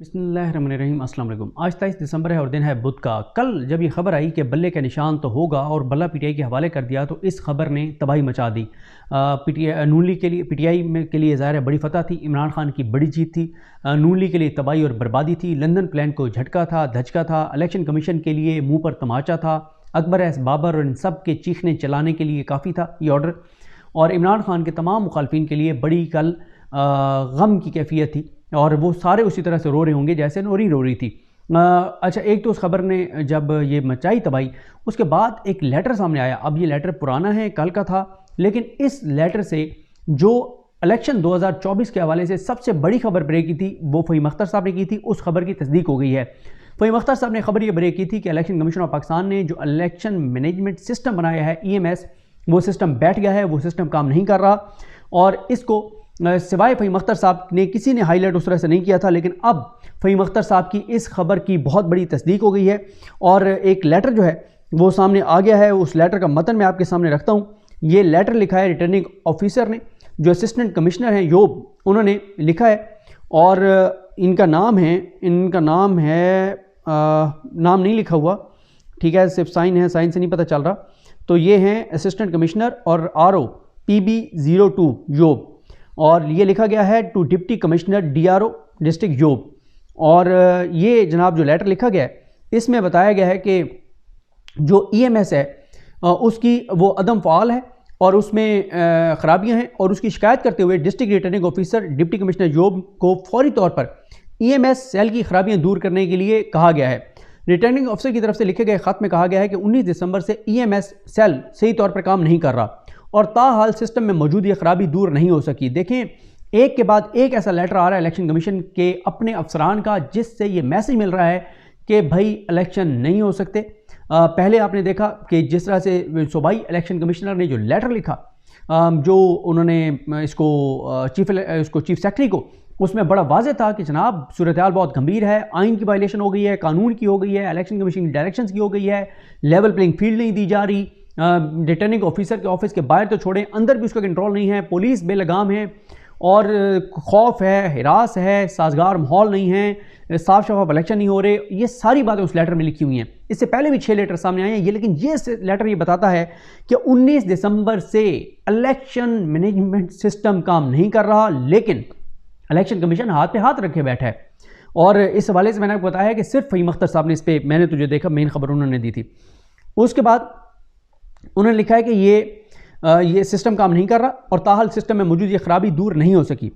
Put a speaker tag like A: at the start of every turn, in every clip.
A: बिस्मिल्लाहिर्रहमानिर्रहीम। अस्सलाम वालेकुम। आज 23 दिसंबर है और दिन है बुध का। कल जब ये खबर आई कि बल्ले का निशान तो होगा और बल्ला पीटीआई के हवाले कर दिया तो इस खबर ने तबाही मचा दी। पीटीआई नून लीग के लिए पीटीआई में के लिए ज़ाहिर है बड़ी फतह थी, इमरान खान की बड़ी जीत थी। नून लीग के लिए तबाही और बर्बादी थी। लंदन प्लान को झटका था, धचका था। इलेक्शन कमीशन के लिए मुँह पर तमाचा था। अकबर एस बाबर और इन सब के चीखने चलाने के लिए काफ़ी था ये ऑर्डर। और इमरान खान के तमाम मुखालफिन के लिए बड़ी कल गम की कैफियत थी और वो सारे उसी तरह से रो रहे होंगे जैसे नोरी रो रही थी। अच्छा, एक तो उस खबर ने जब ये मचाई तबाही, उसके बाद एक लेटर सामने आया। अब ये लेटर पुराना है, कल का था, लेकिन इस लेटर से जो इलेक्शन 2024 के हवाले से सबसे बड़ी खबर ब्रेक की थी वो फ़हीम अख्तर साहब ने की थी, उस खबर की तस्दीक हो गई है। फ़हीम अख्तर साहब ने खबर ये ब्रेक की थी कि इलेक्शन कमीशन ऑफ पाकिस्तान ने जो इलेक्शन मैनेजमेंट सिस्टम बनाया है EMS, वो सिस्टम बैठ गया है, वो सिस्टम काम नहीं कर रहा। और इसको सिवाय फ़हीम अख्तर साहब ने किसी ने हाईलाइट उस तरह से नहीं किया था, लेकिन अब फ़हीम अख्तर साहब की इस खबर की बहुत बड़ी तस्दीक हो गई है और एक लेटर जो है वो सामने आ गया है। उस लेटर का मतन मैं आपके सामने रखता हूँ। ये लेटर लिखा है रिटर्निंग ऑफिसर ने, जो असिस्टेंट कमिश्नर हैं योब, उन्होंने लिखा है। और इनका नाम है नाम नहीं लिखा हुआ, ठीक है, सिर्फ साइन है, साइन से नहीं पता चल रहा। तो ये हैं असिस्टेंट कमिश्नर और RO PB02 योब, और ये लिखा गया है to deputy commissioner DRO district योब। और ये जनाब जो लेटर लिखा गया है इसमें बताया गया है कि जो EMS है उसकी वो अदम फ़ाल है और उसमें ख़राबियाँ हैं, और उसकी शिकायत करते हुए district returning officer deputy commissioner योब को फौरी तौर पर EMS सेल की ख़राबियाँ दूर करने के लिए कहा गया है। रिटर्निंग ऑफिसर की तरफ से लिखे गए ख़त में कहा गया है कि 19 दिसंबर से EMS सेल सही तौर पर काम नहीं कर रहा और ताहाल सिस्टम में मौजूद ये खराबी दूर नहीं हो सकी। देखें, एक के बाद एक ऐसा लेटर आ रहा है इलेक्शन कमीशन के अपने अफसरान का, जिससे ये मैसेज मिल रहा है कि भाई इलेक्शन नहीं हो सकते। पहले आपने देखा कि जिस तरह से सूबाई इलेक्शन कमिश्नर ने जो लेटर लिखा, जो उन्होंने इसको चीफ सेक्रेटरी को, उसमें बड़ा वाज़ेह था कि जनाब सूरत हाल बहुत गंभीर है, आइन की वायलेशन हो गई है, कानून की हो गई है, इलेक्शन कमीशन की डायरेक्शंस की हो गई है, लेवल प्लेइंग फील्ड नहीं दी जा रही, रिटर्निंग ऑफिसर के ऑफिस के बाहर तो छोड़ें, अंदर भी उसका कंट्रोल नहीं है, पुलिस बेलगाम है और खौफ है, हिरास है, साजगार माहौल नहीं है, साफ शफाफ इलेक्शन नहीं हो रहे। ये सारी बातें उस लेटर में लिखी हुई हैं। इससे पहले भी 6 लेटर सामने आए हैं ये, लेकिन ये लेटर ये बताता है कि 19 दिसंबर से इलेक्शन मैनेजमेंट सिस्टम काम नहीं कर रहा, लेकिन इलेक्शन कमीशन हाथ पे हाथ रखे बैठा है। और इस हवाले से मैंने आपको बताया कि सिर्फ फ़हीम अख्तर साहब ने इस पर, मैंने तुझे देखा, मेन खबर उन्होंने दी थी। उसके बाद उन्होंने लिखा है कि ये सिस्टम काम नहीं कर रहा और ताहाल सिस्टम में मौजूद ये खराबी दूर नहीं हो सकी।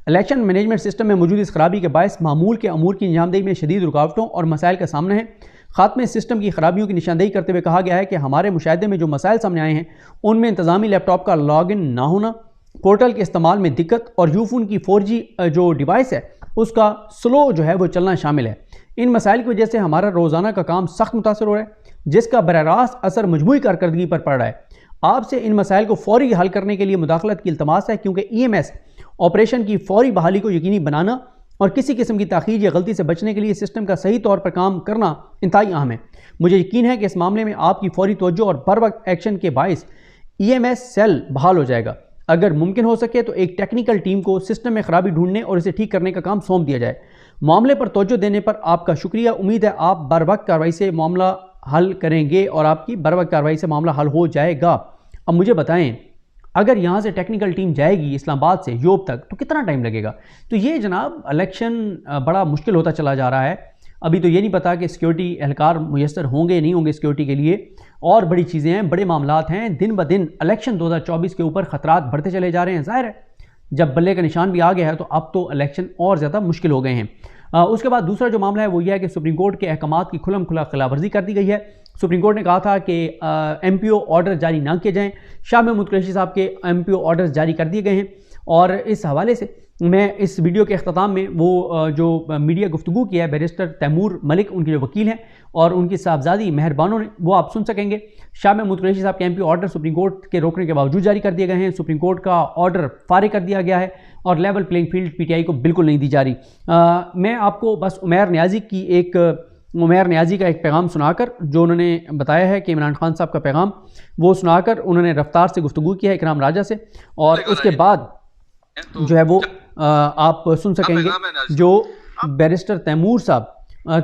A: इलेक्शन मैनेजमेंट सिस्टम में मौजूद इस खराबी के बायस मामूल के अमूर की अंजामदही में शदीद रुकावटों और मसाइल का सामना है। खात्मे सिस्टम की खराबियों की निशानदेही करते हुए कहा गया है कि हमारे मुशाहिदे में जो मसाइल सामने आए हैं उनमें इंतजामी लैपटॉप का लॉगिन ना होना, पोर्टल के इस्तेमाल में दिक्कत और यूफोन की 4G जो डिवाइस है उसका स्लो जो है वो चलना शामिल है। इन मसाइल की वजह से हमारा रोज़ाना का काम सख्त मुतासर हो रहा है, जिसका बराह रास्त असर मजमूई कारकर्दगी पर पड़ रहा है। आपसे इन मसाइल को फौरी हल करने के लिए मुदाखलत की इल्तमास है, क्योंकि EMS ऑपरेशन की फौरी बहाली को यकीनी बनाना और किसी किस्म की ताख़ीर या गलती से बचने के लिए सिस्टम का सही तौर पर काम करना इंतहाई अहम है। मुझे यकीन है कि इस मामले में आपकी फौरी तवज्जो और बर वक्त एक्शन के बायस EMS सेल बहाल हो जाएगा। अगर मुमकिन हो सके तो एक टेक्निकल टीम को सिस्टम में खराबी ढूंढने और इसे ठीक करने का काम सौंप दिया जाए। मामले पर तवज्जो देने पर आपका शुक्रिया। उम्मीद है आप बर वक्त कार्रवाई से मामला हल करेंगे और आपकी बर वक्त कार्रवाई से मामला हल हो जाएगा। अब मुझे बताएं, अगर यहाँ से टेक्निकल टीम जाएगी इस्लामाबाद से योब तक तो कितना टाइम लगेगा? तो ये जनाब इलेक्शन बड़ा मुश्किल होता चला जा रहा है। अभी तो ये नहीं पता कि सिक्योरिटी एहलकार मुयस्सर होंगे नहीं होंगे सिक्योरिटी के लिए, और बड़ी चीज़ें हैं, बड़े मामलात हैं। दिन ब दिन इलेक्शन 2024 के ऊपर ख़तरात बढ़ते चले जा रहे हैं। ज़ाहिर है जब बल्ले का निशान भी आ गया है तो अब तो इलेक्शन और ज़्यादा मुश्किल हो गए हैं। उसके बाद दूसरा जो मामला है वो यह है कि सुप्रीम कोर्ट के अहकामात की खुल्लम खुला खिलाफवर्जी कर दी गई है। सुप्रीम कोर्ट ने कहा था कि MPO ऑर्डर जारी ना किए जाएं। शाह महमूद कुरैशी साहब के MPO ऑर्डर्स जारी कर दिए गए हैं, और इस हवाले से मैं इस वीडियो के अख्ताम में वो जो मीडिया गुफ्तगू की है बैरिस्टर तैमूर मलिक, उनके जो वकील हैं, और उनकी साहबजादी मेहरबानों ने, वो आप सुन सकेंगे। शाह महमूद कुरैशी साहब के MPO ऑर्डर सुप्रीम कोर्ट के रोकने के बावजूद जारी कर दिए गए हैं। सुप्रीम कोर्ट का ऑर्डर फारिग कर दिया गया है और लेवल प्लेइंग फील्ड PTI को बिल्कुल नहीं दी जा रही। मैं आपको बस उमैर न्याजी का एक पैगाम सुनाकर, जो उन्होंने बताया है कि इमरान खान साहब का पैगाम, वो सुनाकर उन्होंने रफ्तार से गुफ्तगू किया है इकराम राजा से, और उसके बाद जो है वो आप सुन सकेंगे जो बैरिस्टर तैमूर साहब,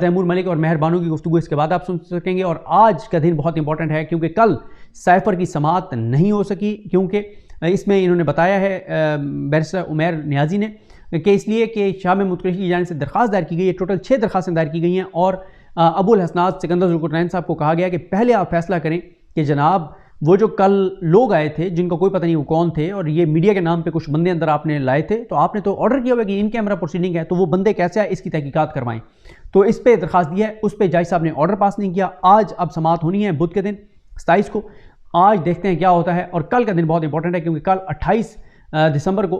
A: तैमूर मलिक और मेहर बानो की गुफ्तगू इसके बाद आप सुन सकेंगे। और आज का दिन बहुत इंपॉर्टेंट है क्योंकि कल साइफर की समाअत नहीं हो सकी, क्योंकि इसमें इन्होंने बताया है बैरिस्टर उमैर नियाजी ने कि इसलिए कि शाह महमूद कुरैशी की जानिब से दरख्वास्त दायर की गई है। टोटल 6 दरख्वास्तें दायर की गई हैं और अबुल हसनात सिकंदर जुल्कुरनैन साहब को कहा गया कि पहले आप फैसला करें कि जनाब वो जो कल लोग आए थे जिनको कोई पता नहीं वो कौन थे और ये मीडिया के नाम पे कुछ बंदे अंदर आपने लाए थे, तो आपने तो ऑर्डर किया हुआ कि इन कैमरा प्रोसीडिंग है, तो वो बंदे कैसे आए इसकी तहकीकात करवाएं। तो इस पर दरख्वास्त दी है, उस पर जज साहब ने ऑर्डर पास नहीं किया। आज अब समाअत होनी है बुध के दिन 27 को। आज देखते हैं क्या होता है। और कल का दिन बहुत इंपॉर्टेंट है क्योंकि कल 28 दिसंबर को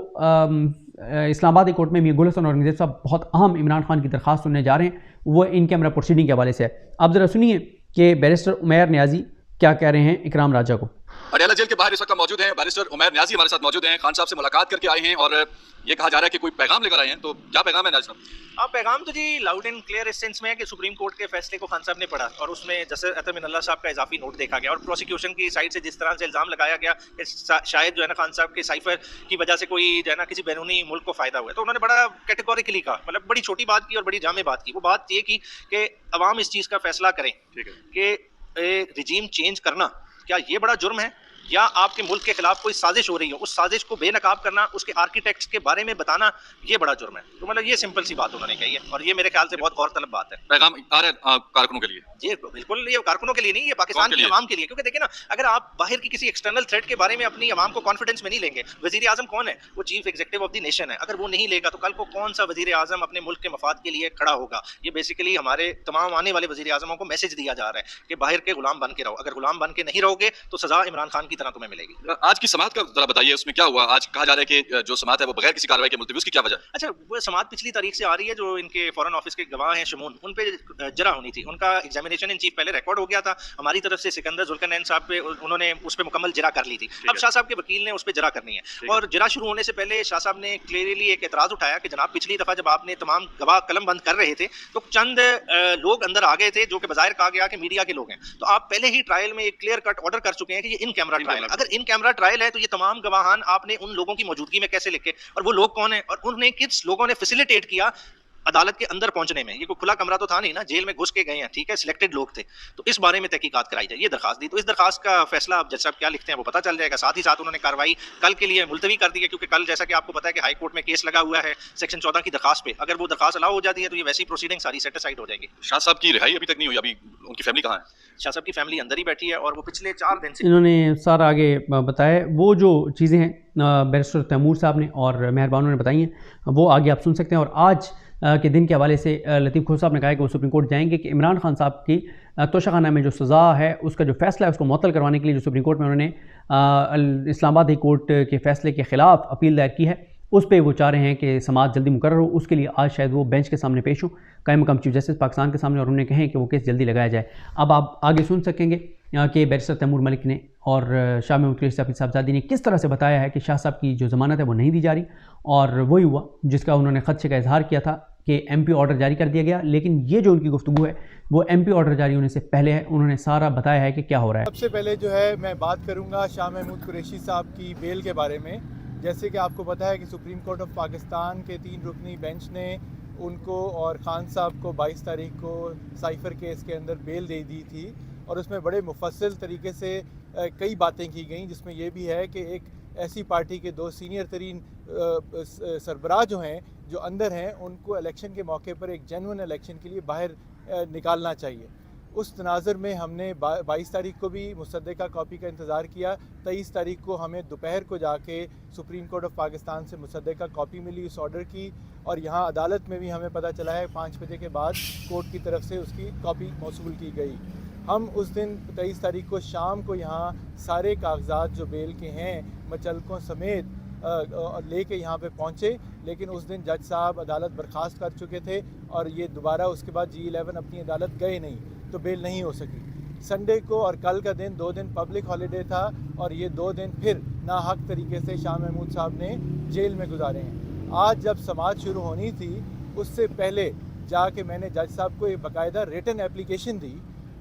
A: इस्लामाबाद कोर्ट में मियां गुल हसन औरंगजेब साहब बहुत अहम इमरान खान की दरख्वास्त सुनने जा रहे हैं, वो इन कैमरा प्रोसीडिंग के हवाले से है। अब जरा सुनिए कि बैरिस्टर उमैर नियाजी क्या कह रहे हैं इकराम राजा को।
B: अडयाला जेल के बाहर इस वक्त मौजूद हैं बैरिस्टर उमैर नियाजी हमारे साथ मौजूद हैं। खान साहब से मुलाकात करके आए हैं और ये कहा जा रहा है कि कोई पैगाम लेकर आए हैं, तो क्या पैगाम है नियाजी साहब?
C: पैगाम तो जी लाउड एंड क्लियर इस सेंस में है कि सुप्रीम कोर्ट के फैसले को खान साहब ने पढ़ा और उसमें जस्टिस अतर मिनल्ला साहब का इजाफी नोट देखा गया और प्रोसिक्यूशन की साइड से जिस तरह से इल्जाम लगाया गया कि शायद जो है ना खान साहब के साइफर की वजह से कोई जो है ना किसी बैरूनी मुल्क को फायदा हुआ, तो उन्होंने बड़ा कैटेगोरिकली कहा, मतलब बड़ी छोटी बात की और बड़ी जामे बात की। वो बात ये की कि अवाम इस चीज़ का फैसला करें कि रिजीम चेंज करना क्या ये बड़ा जुर्म है या आपके मुल्क के खिलाफ कोई साजिश हो रही हो, उस साजिश को बेनकाब करना, उसके आर्किटेक्ट्स के बारे में बताना, ये बड़ा जुर्म है। तो मतलब ये सिंपल सी बात उन्होंने कही है और ये मेरे ख्याल से बहुत गौरतलब बात है।
B: पैगाम आ रहा है कारकुनों के लिए?
C: ये बिल्कुल ये कारकुनों के लिए नहीं, ये पाकिस्तान की आवाम के लिए। क्योंकि देखिए ना, अगर आप बाहर की किसी एक्सटर्नल थ्रेट के बारे में अपनी आवाम को कॉन्फिडेंस में नहीं लेंगे, वजीर आजम कौन है? वो chief executive of the nation है। अगर वो नहीं लेगा तो कल को कौन सा वजीर आजम अपने मुल्क के मफाद के लिए खड़ा होगा? ये बेसिकली हमारे तमाम आने वाले वजीर आजमों को मैसेज दिया जा रहा है कि बाहर के गुलाम बन के रहो। अगर गुलाम बन के नहीं रहोगे तो सजा इमरान खान की तरह तुम्हें मिलेगी।
B: आज की समाअत का जरा बताइए, उसमें क्या हुआ? आज कहा जा रहा है कि जो समाअत है वो बगैर किसी कार्रवाई के मुलतवी, उसकी क्या वजह?
C: अच्छा, वो समाअत पिछली तारीख से आ रही है। जो इनके फॉरेन ऑफिस के गवाह हैं शमून, उन पे जरा होनी थी। उनका एग्जामिनेशन इन चीफ पहले रिकॉर्ड हो गया था हमारी तरफ से, सिकंदर जुल्करनैन साहब पे उन्होंने उस पर मुकम्मल जरा कर ली थी। अब शाह साहब के वकील ने उस पर जरा करनी है और जरा शुरू होने से पहले शाह साहब ने क्लियरली एक एतराज उठाया कि जनाब पिछली दफा जब आपने तमाम गवाह कलम बंद कर रहे थे तो चंद लोग अंदर आ गए थे जो कि बजाहिर कहा गया कि मीडिया के लोग हैं। तो आप पहले ही ट्रायल में एक क्लियर कट ऑर्डर कर चुके हैं कि ये इन कैमरा ट्रायल है। अगर इन कैमरा ट्रायल है तो ये तमाम गवाहान आपने उन लोगों की मौजूदगी में कैसे लिखे और वो लोग कौन है और उन्हें किस लोगों ने फैसिलिटेट किया अदालत के अंदर पहुंचने में? ये कोई खुला कमरा तो था नहीं ना, जेल में घुस के गए हैं, ठीक है, सिलेक्टेड लोग थे। तो इस बारे में तहकीकात कराई जाए, ये दरखास्त दी। तो इस दरखास्त का फैसला अब जज साहब क्या लिखते हैं वो पता चल जाएगा। साथ ही साथ उन्होंने कार्रवाई कल के लिए मुलतवी कर दी है क्योंकि कल जैसा कि आपको पता है कि हाई कोर्ट में केस लगा हुआ है सेक्शन 14 की दरखास्त पे। अगर वो दरखास्त अलाउ हो जाती है तो ये वैसी प्रोसीडिंग सारी सेटिसाइड हो जाएगी।
B: शाह साहब की रिहाई अभी तक नहीं हुई, अभी उनकी फैमिली कहाँ है?
C: शाह साहब की फैमिली अंदर ही बैठी है और वो पिछले 4 दिन से
A: इन्होंने सारा आगे बताया। वो जो चीज़ें हैं बैरिस्टर तैमूर साहब ने और मेहर बानो ने बताई हैं वो आगे आप सुन सकते हैं। और आज के दिन के हवाले से लतीफ़ खोर साहब ने कहा है कि वो सुप्रीम कोर्ट जाएंगे कि इमरान खान साहब की तोशाखाना में जो सज़ा है उसका जो फैसला है उसको मुअत्तल करवाने के लिए जो सुप्रीम कोर्ट में उन्होंने इस्लामाबाद हाई कोर्ट के फैसले के ख़िलाफ़ अपील दायर की है, उस पर वो चाह रहे हैं कि समाअत जल्दी मुकर्रर हो। उसके लिए आज शायद वो बेंच के सामने पेश हो, कायम मकाम चीफ जस्टिस पाकिस्तान के सामने, और उन्होंने कहें कि वो केस जल्दी लगाया जाए। अब आप आगे सुन सकेंगे कि बैरिस्टर तैमूर मलिक ने और शाह महमूद कुरैशी अपनी साहबजादी ने किस तरह से बताया है कि शाह साहब की जो ज़मानत है वो नहीं दी जा रही, और वही हुआ जिसका उन्होंने खदशे का इजहार किया था कि MP ऑर्डर जारी कर दिया गया। लेकिन ये जो उनकी गुफ्तगू है वो MP ऑर्डर जारी होने से पहले है। उन्होंने सारा बताया है कि क्या हो रहा है।
D: सबसे पहले जो है मैं बात करूंगा शाह महमूद कुरैशी साहब की बेल के बारे में। जैसे कि आपको पता है कि सुप्रीम कोर्ट ऑफ पाकिस्तान के 3 रुकनी बेंच ने उनको और ख़ान साहब को 22 तारीख को साइफर केस के अंदर बेल दे दी थी और उसमें बड़े मुफस्सिल तरीके से कई बातें की गई, जिसमें यह भी है कि एक ऐसी पार्टी के 2 सीनियर तरीन सरबराह जो हैं जो अंदर हैं उनको इलेक्शन के मौके पर एक जेन्युइन इलेक्शन के लिए बाहर निकालना चाहिए। उस तनाज़ुर में हमने 22 तारीख को भी मुसद्दका कॉपी का इंतज़ार किया। 23 तारीख को हमें दोपहर को जाके सुप्रीम कोर्ट ऑफ पाकिस्तान से मुसद्दका कॉपी मिली उस ऑर्डर की, और यहाँ अदालत में भी हमें पता चला है 5 बजे के बाद कोर्ट की तरफ से उसकी कॉपी मौसूल की गई। हम उस दिन 23 तारीख को शाम को यहाँ सारे कागजात जो बेल के हैं मचलकों समेत लेके यहाँ पे पहुँचे, लेकिन उस दिन जज साहब अदालत बर्खास्त कर चुके थे और ये दोबारा उसके बाद G11 अपनी अदालत गए नहीं, तो बेल नहीं हो सकी। संडे को और कल का दिन 2 दिन पब्लिक हॉलीडे था और ये 2 दिन फिर नाहक तरीके से शाह महमूद साहब ने जेल में गुजारे हैं। आज जब समाअत शुरू होनी थी उससे पहले जाके मैंने जज साहब को एक बाकायदा रिटन एप्लीकेशन दी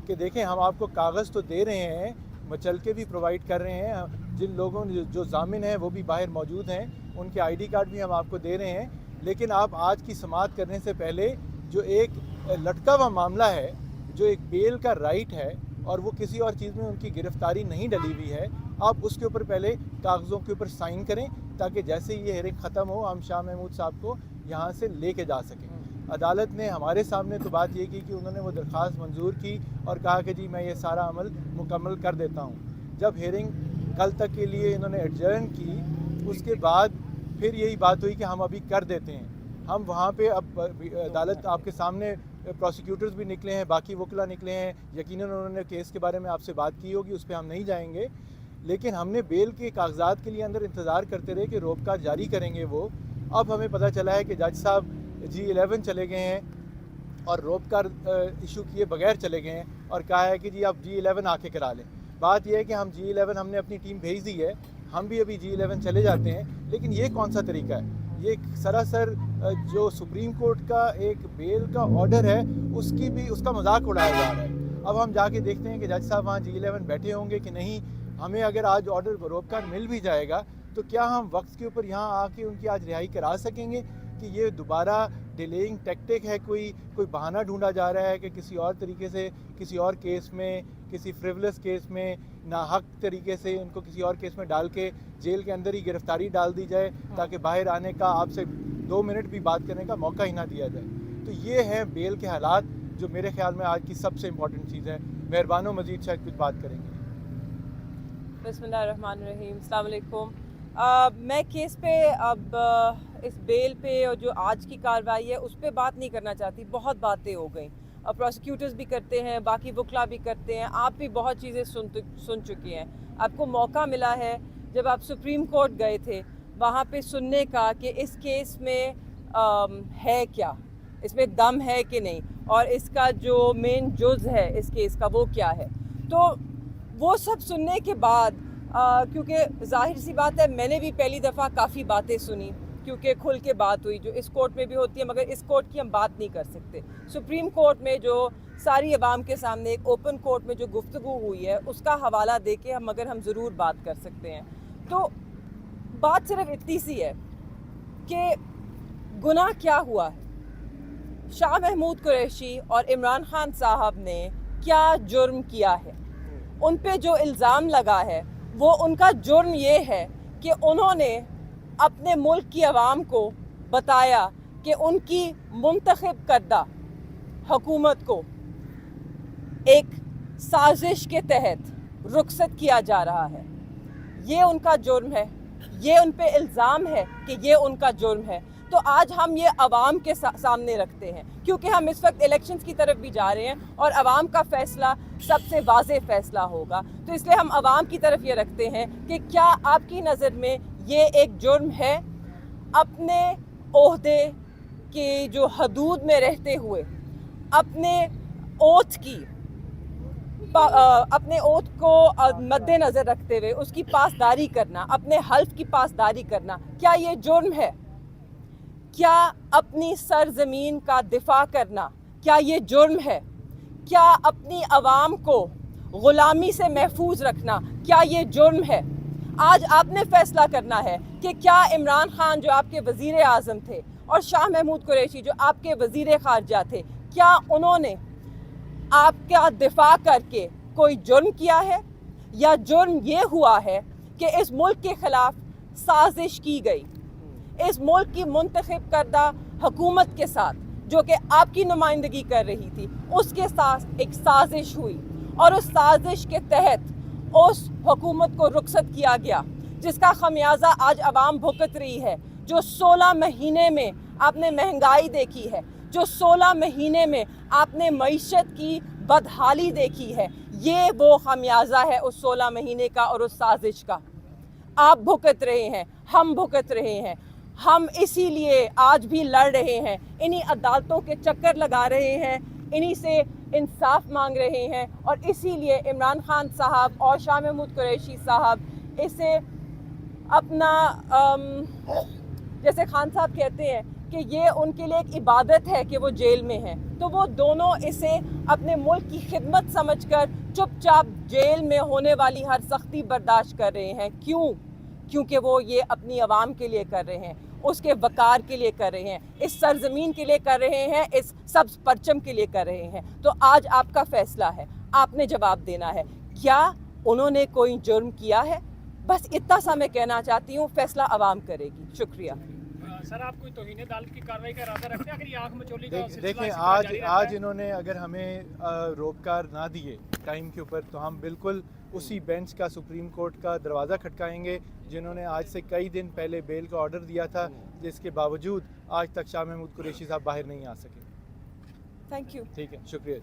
D: कि देखें हम आपको कागज़ तो दे रहे हैं, मचलके भी प्रोवाइड कर रहे हैं, जिन लोगों ने जो जामिन हैं वो भी बाहर मौजूद हैं, उनके ID कार्ड भी हम आपको दे रहे हैं, लेकिन आप आज की समाअत करने से पहले जो एक लटका हुआ मामला है, जो एक बेल का राइट है और वो किसी और चीज़ में उनकी गिरफ्तारी नहीं डली हुई है, आप उसके ऊपर पहले कागज़ों के ऊपर साइन करें ताकि जैसे ये हेयरिंग ख़त्म हो हम शाह महमूद साहब को यहाँ से लेके जा सकें। अदालत ने हमारे सामने तो बात ये की कि उन्होंने वो दरख्वास्त मंजूर की और कहा कि जी मैं ये सारा अमल मुकम्मल कर देता हूँ। जब हेयरिंग कल तक के लिए इन्होंने एडजर्न की, उसके बाद फिर यही बात हुई कि हम अभी कर देते हैं। हम वहाँ पे अब अदालत आपके सामने प्रोसिक्यूटर्स भी निकले हैं, बाकी वकला निकले हैं, यकीनन उन्होंने केस के बारे में आपसे बात की होगी, उस पर हम नहीं जाएंगे। लेकिन हमने बेल के कागजात के लिए अंदर इंतज़ार करते रहे कि रोबका जारी करेंगे वो। अब हमें पता चला है कि जज साहब G11 चले गए हैं और रोबका इशू किए बगैर चले गए हैं और कहा है कि जी आप G11 आके करा लें। बात यह है कि हम G11 हमने अपनी टीम भेज दी है, हम भी अभी G11 चले जाते हैं, लेकिन ये कौन सा तरीका है? ये सरासर जो सुप्रीम कोर्ट का एक बेल का ऑर्डर है उसका मजाक उड़ाया जा रहा है। अब हम जाके देखते हैं कि जज साहब वहाँ G11 बैठे होंगे कि नहीं। हमें अगर आज ऑर्डर रोबका मिल भी जाएगा तो क्या हम वक्त के ऊपर यहाँ आके उनकी आज रिहाई करा सकेंगे कि ये दोबारा डिलेइंग टैक्टिक है, कोई बहाना ढूंढा जा रहा है कि किसी और तरीके से किसी और केस में, किसी फ्रिवलेस केस में नाहक तरीके से उनको किसी और केस में डाल के जेल के अंदर ही गिरफ्तारी डाल दी जाए ताकि बाहर आने का, आपसे 2 मिनट भी बात करने का मौका ही ना दिया जाए। तो ये हैं बेल के हालात जो मेरे ख्याल में आज की सबसे इम्पॉर्टेंट चीज़ है। मेहरबानो मज़ीद शायद कुछ बात करेंगे।
E: बिस्मिल्लाहिर्रहमानिर्रहीम, अस्सलाम वालेकुम। मैं केस पे अब इस बेल पे और जो आज की कार्रवाई है उस पर बात नहीं करना चाहती। बहुत बातें हो गई, अब प्रोसिक्यूटर्स भी करते हैं, बाकी वकला भी करते हैं, आप भी बहुत चीज़ें सुन चुकी हैं। आपको मौका मिला है जब आप सुप्रीम कोर्ट गए थे वहाँ पे सुनने का कि इस केस में है क्या, इसमें दम है कि नहीं, और इसका जो मेन जुज़ है इस केस का वो क्या है। तो वो सब सुनने के बाद क्योंकि जाहिर सी बात है मैंने भी पहली दफ़ा काफ़ी बातें सुनी, क्योंकि खुल के बात हुई जो इस कोर्ट में भी होती है, मगर इस कोर्ट की हम बात नहीं कर सकते। सुप्रीम कोर्ट में जो सारी अवाम के सामने एक ओपन कोर्ट में जो गुफ्तगू हुई है उसका हवाला दे के हम ज़रूर बात कर सकते हैं। तो बात सिर्फ इतनी सी है कि गुनाह क्या हुआ है, शाह महमूद कुरैशी और इमरान खान साहब ने क्या जुर्म किया है, उन पे जो इल्ज़ाम लगा है वो उनका जुर्म ये है कि उन्होंने अपने मुल्क की आवाम को बताया कि उनकी मुंतखब करदा हुकूमत को एक साजिश के तहत रुखसत किया जा रहा है। ये उनका जुर्म है, ये उन पे इल्ज़ाम है कि ये उनका जुर्म है। तो आज हम ये अवाम के सामने रखते हैं, क्योंकि हम इस वक्त इलेक्शंस की तरफ भी जा रहे हैं और अवाम का फ़ैसला सबसे वाज़ेह फ़ैसला होगा। तो इसलिए हम अवाम की तरफ ये रखते हैं कि क्या आपकी नज़र में ये एक जुर्म है अपने ओहदे की जो हदूद में रहते हुए अपने ओथ को मद्देनज़र रखते हुए उसकी पासदारी करना, अपने हल्फ की पासदारी करना, क्या ये जुर्म है? क्या अपनी सरज़मीन का दिफा करना, क्या ये जुर्म है? क्या अपनी आवाम को ग़ुलामी से महफूज रखना, क्या ये जुर्म है? आज आपने फ़ैसला करना है कि क्या इमरान खान जो आपके वज़ीर आज़म थे और शाह महमूद कुरैशी जो आपके वज़ीर ख़ारजा थे, क्या उन्होंने आपका दिफा करके कोई जुर्म किया है, या जुर्म ये हुआ है कि इस मुल्क के ख़िलाफ़ साजिश की गई, इस मुल्क की मुंतखब करदा हुकूमत के साथ जो कि आपकी नुमाइंदगी कर रही थी उसके साथ एक साजिश हुई और उस साजिश के तहत उस हुकूमत को रुखसत किया गया, जिसका खमियाजा आज आवाम भुगत रही है। जो 16 महीने में आपने महंगाई देखी है, जो 16 महीने में आपने मईशत की बदहाली देखी है, ये वो खमियाजा है उस 16 महीने का और उस साजिश का। आप भुगत रहे हैं, हम भुगत रहे हैं, हम इसीलिए आज भी लड़ रहे हैं, इन्हीं अदालतों के चक्कर लगा रहे हैं, इन्हीं से इंसाफ मांग रहे हैं, और इसीलिए इमरान खान साहब और शाह महमूद कुरैशी साहब इसे अपना जैसे खान साहब कहते हैं कि ये उनके लिए एक इबादत है कि वो जेल में हैं, तो वो दोनों इसे अपने मुल्क की खिदमत समझकर चुपचाप जेल में होने वाली हर सख्ती बर्दाश्त कर रहे हैं। क्यों? क्योंकि वो ये अपनी आवाम के लिए कर रहे हैं। उसके वकार के लिए कर रहे हैं, इस सरजमीन के लिए कर रहे हैं, इस सब्ज परचम के लिए कर रहे हैं। तो आज आपका फैसला है, आपने जवाब देना है। क्या उन्होंने कोई जुर्म किया है? बस इतना सा मैं कहना चाहती हूँ, फैसला आवाम करेगी। शुक्रिया।
F: सर, आप कोई तौहीन अदालत की कार्रवाई का इरादा रखते हैं? अगर ये आँख मचोली का
D: देखें, आज इन्होंने अगर हमें रोबकार ना दिए टाइम के ऊपर, तो हम बिल्कुल उसी बेंच का, सुप्रीम कोर्ट का दरवाज़ा खटकाएंगे जिन्होंने आज से कई दिन पहले बेल का ऑर्डर दिया था, जिसके बावजूद आज तक शाह महमूद कुरैशी साहब बाहर नहीं आ सके।
E: Thank you.
D: ठीक है, शुक्रिया।